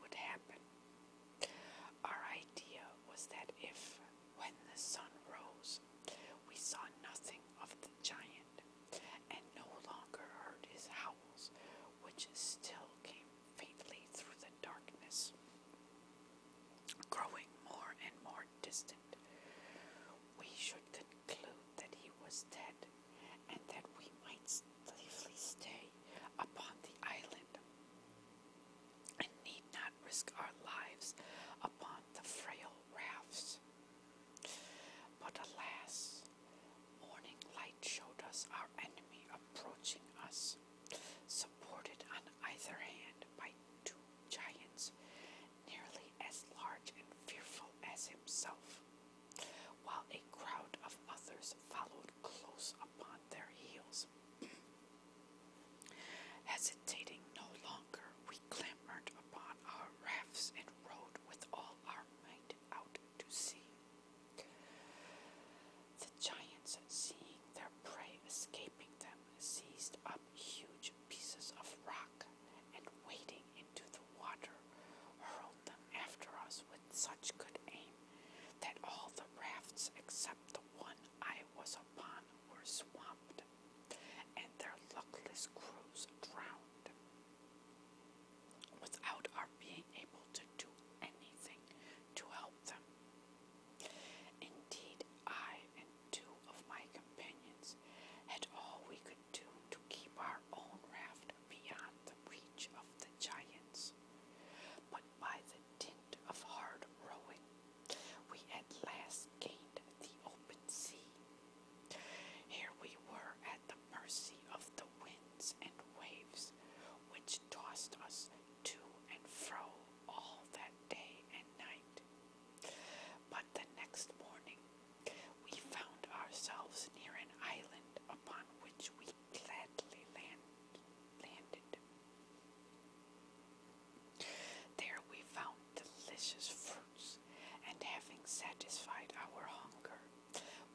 would happen. Our idea was that if, when the sun rose, we saw nothing of the giant and no longer heard his howls, which still came faintly through the darkness, growing more and more distant, we should conclude that he was dead and that we might safely stay upon the island and need not risk our lives upon the frail rafts. But alas, morning light showed us our enemy approaching us, supported on either hand by two giants nearly as large and fearful as himself, while a crowd of others followed close upon their heels. Hesitating no longer, we clambered upon our rafts and rowed with all our might out to sea. The giants, seeing their prey escaping them, seized up huge pieces of rock and, wading into the water, hurled them after us with such good aim that all the rafts except the one I was upon were swamped, and their luckless crews drowned, without our being able to do anything to help them. Indeed, I and two of my companions had all we could do to keep our own raft beyond the reach of the giants, but by the dint of hard rowing, we at last gained the open sea. Here we were at the mercy of the winds and waves, which tossed us to and fro all that day and night. But the next morning we found ourselves near an island upon which we gladly landed. There we found delicious fruits, and having satisfied our hunger,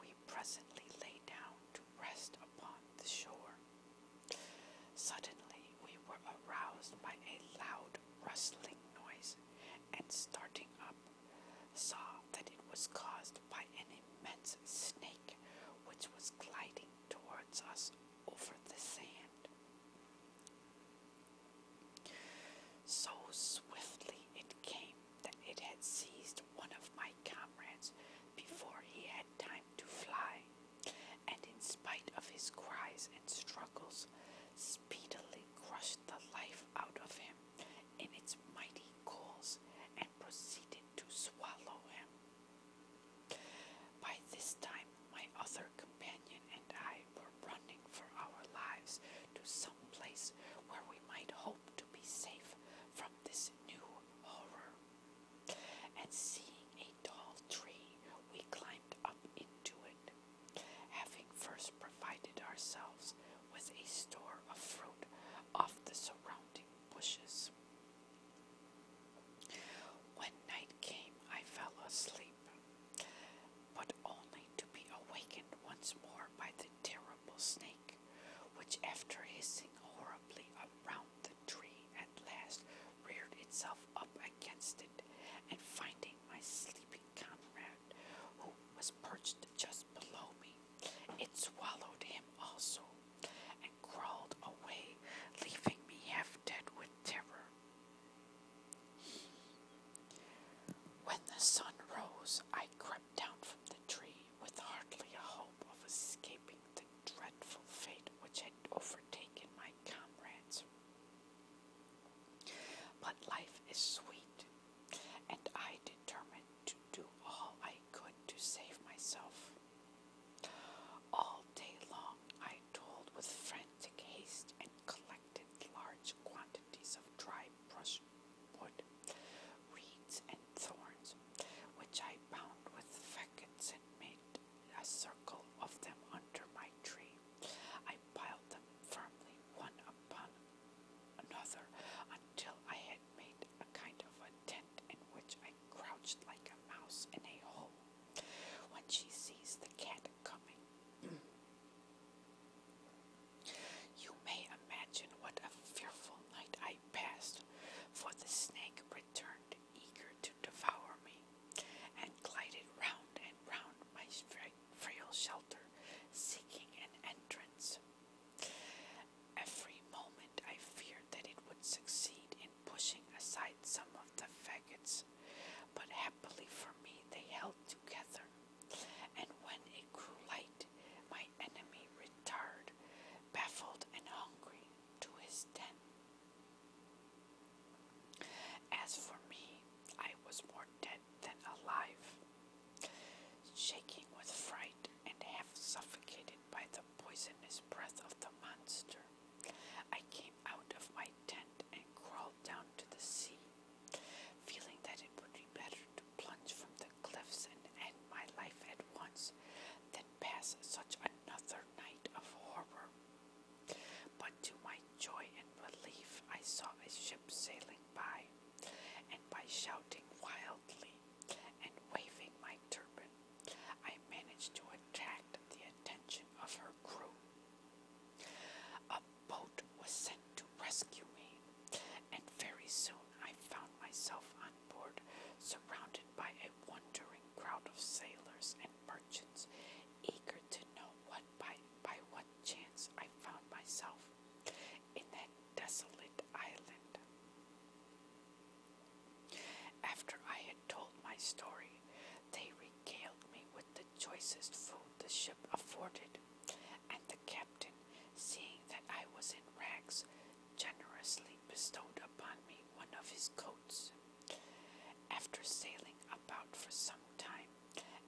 we presently lay down to rest upon the shore. Suddenly we were aroused by a loud rustling noise, and starting up, saw that it was caused by an immense snake which was gliding towards us over the sand. So swiftly it came that it had seized one of my comrades before he had time to fly, and in spite of his cries and struggles, speedily crushed the life out of him in its mighty claws and proceeded to swallow him. By this time my other companion and I were running for our lives to some place where we might hope to be safe from this new horror, and seeing a tall tree, we climbed up into it, having first provided ourselves with a store of fruit off the surrounding bushes. When night came, I fell asleep, but only to be awakened once more by the terrible snake, which, after hissing horribly around the tree, at last reared itself up against it, and finding my sleeping comrade, who was perched just below me, it swallowed him also, and crawled away, leaving me half dead with terror. When the sun rose, I crept down from the tree with hardly a hope of escaping the dreadful fate which had overtaken my comrades. But life is sweet, and I determined to do all I could to save myself. All day long I toiled with frantic haste and collected large quantities of dry brushwood, reeds, and thorns, which I bound with faggots and made a circle of them under my tree. I piled them firmly one upon another until I had made a kind of I saw a ship sailing by, and by shouting wildly and waving my turban, I managed to attract the attention of her crew. A boat was sent to rescue me, and very soon I found myself on board, surrounded by a wondering crowd of sailors and merchants, eager to know by what chance I found myself in that desolate island. After I had told my story, they regaled me with the choicest food the ship afforded, and the captain, seeing that I was in rags, generously bestowed upon me one of his coats. After sailing about for some time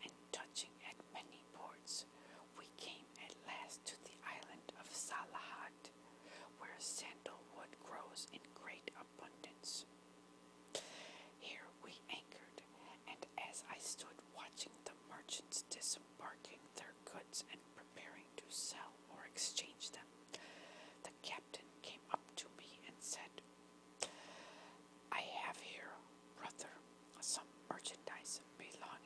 and touching at many ports, we came at last to the island of Salahat, where sandalwood grows in great abundance. Here we anchored, and as I stood watching the merchants disembarking their goods and preparing to sell or exchange them, the captain came up to me and said, "I have here, brother, some merchandise belonging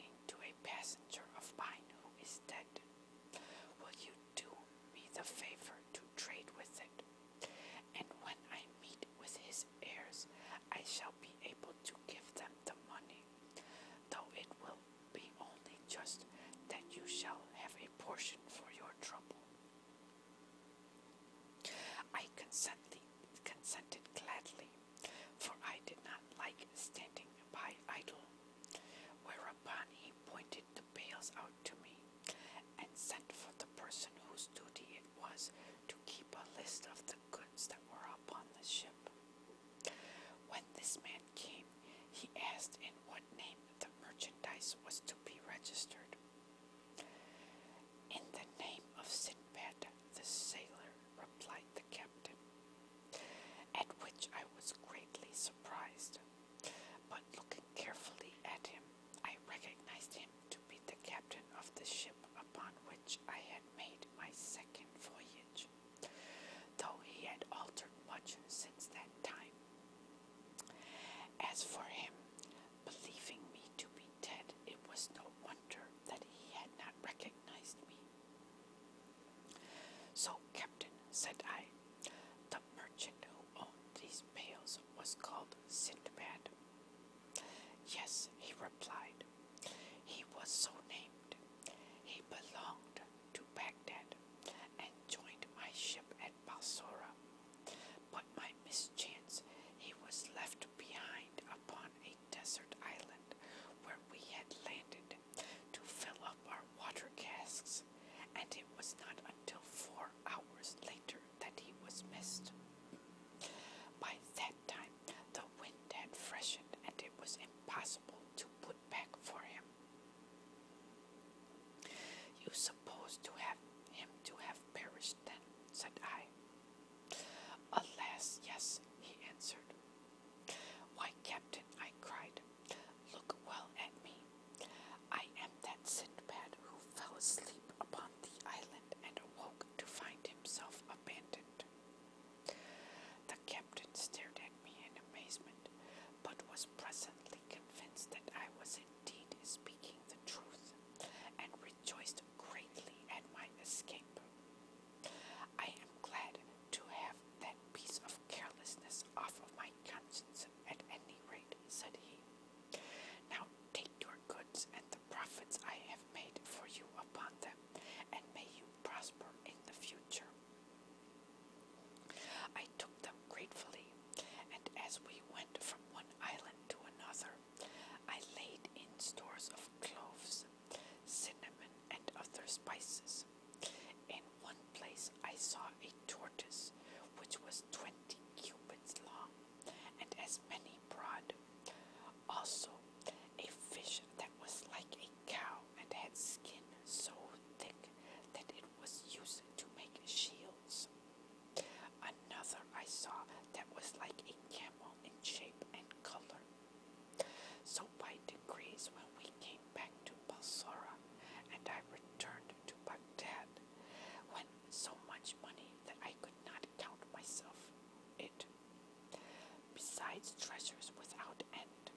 its treasures without end.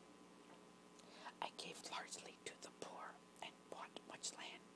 I gave largely to the poor and bought much land.